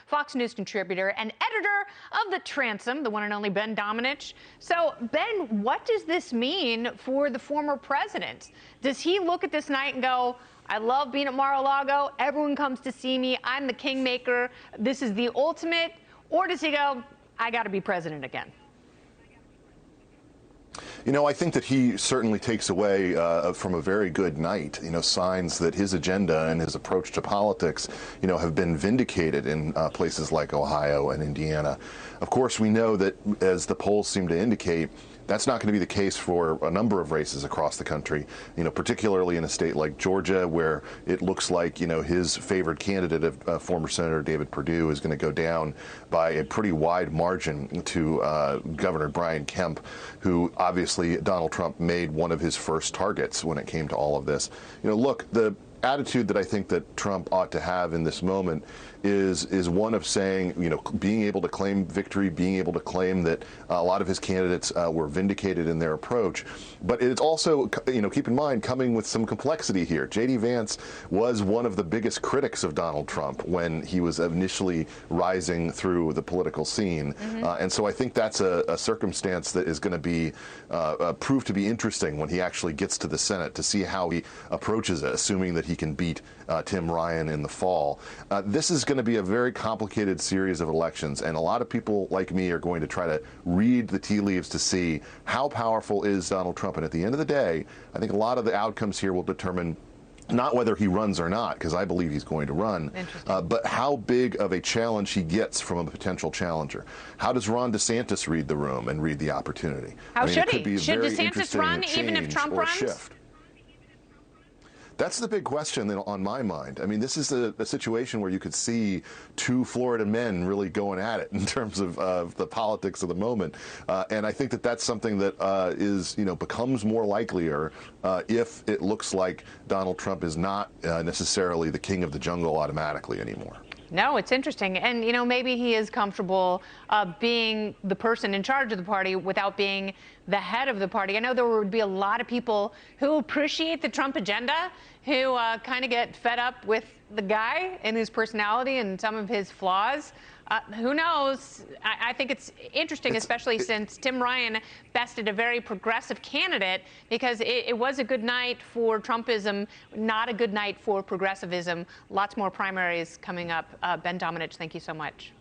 Fox News contributor and editor of The Transom, the one and only Ben Domenech. So, Ben, what does this mean for the former president? Does he look at this night and go, I love being at Mar-a-Lago. Everyone comes to see me. I'm the kingmaker. This is the ultimate. Or does he go, I got to be president again? You know, I think that he certainly takes away from a very good night, signs that his agenda and his approach to politics, have been vindicated in places like Ohio and Indiana. Of course, we know that, as the polls seem to indicate, that's not going to be the case for a number of races across the country, particularly in a state like Georgia, where it looks like, his favored candidate, former Senator David Perdue, is going to go down by a pretty wide margin to Governor Brian Kemp, who obviously Donald Trump made one of his first targets when it came to all of this. Look, the attitude that I think that Trump ought to have in this moment is one of saying, being able to claim victory, being able to claim that a lot of his candidates were vindicated in their approach. But it's also, keep in mind, coming with some complexity here. JD Vance was one of the biggest critics of Donald Trump when he was initially rising through the political scene. And so I think that's a circumstance that is going to be proved to be interesting when he actually gets to the Senate, to see how he approaches it, assuming that he can beat Tim Ryan in the fall. This is going to be a very complicated series of elections, and a lot of people like me are going to try to read the tea leaves to see how powerful is Donald Trump. And at the end of the day, I think a lot of the outcomes here will determine not whether he runs or not, because I believe he's going to run, but how big of a challenge he gets from a potential challenger. How does Ron DeSantis read the room and read the opportunity? How should he? Should DeSantis run even if Trump runs? Shift. That's the big question on my mind. I mean, this is a situation where you could see two Florida men really going at it in terms of the politics of the moment. And I think that that's something that becomes more likelier if it looks like Donald Trump is not necessarily the king of the jungle automatically anymore. No, it's interesting. And, maybe he is comfortable being the person in charge of the party without being the head of the party. I know there would be a lot of people who appreciate the Trump agenda, who kind of get fed up with the guy and his personality and some of his flaws. Who knows? I think it's interesting, especially since Tim Ryan bested a very progressive candidate, because it was a good night for Trumpism, not a good night for progressivism. Lots more primaries coming up. Ben Domenech, thank you so much.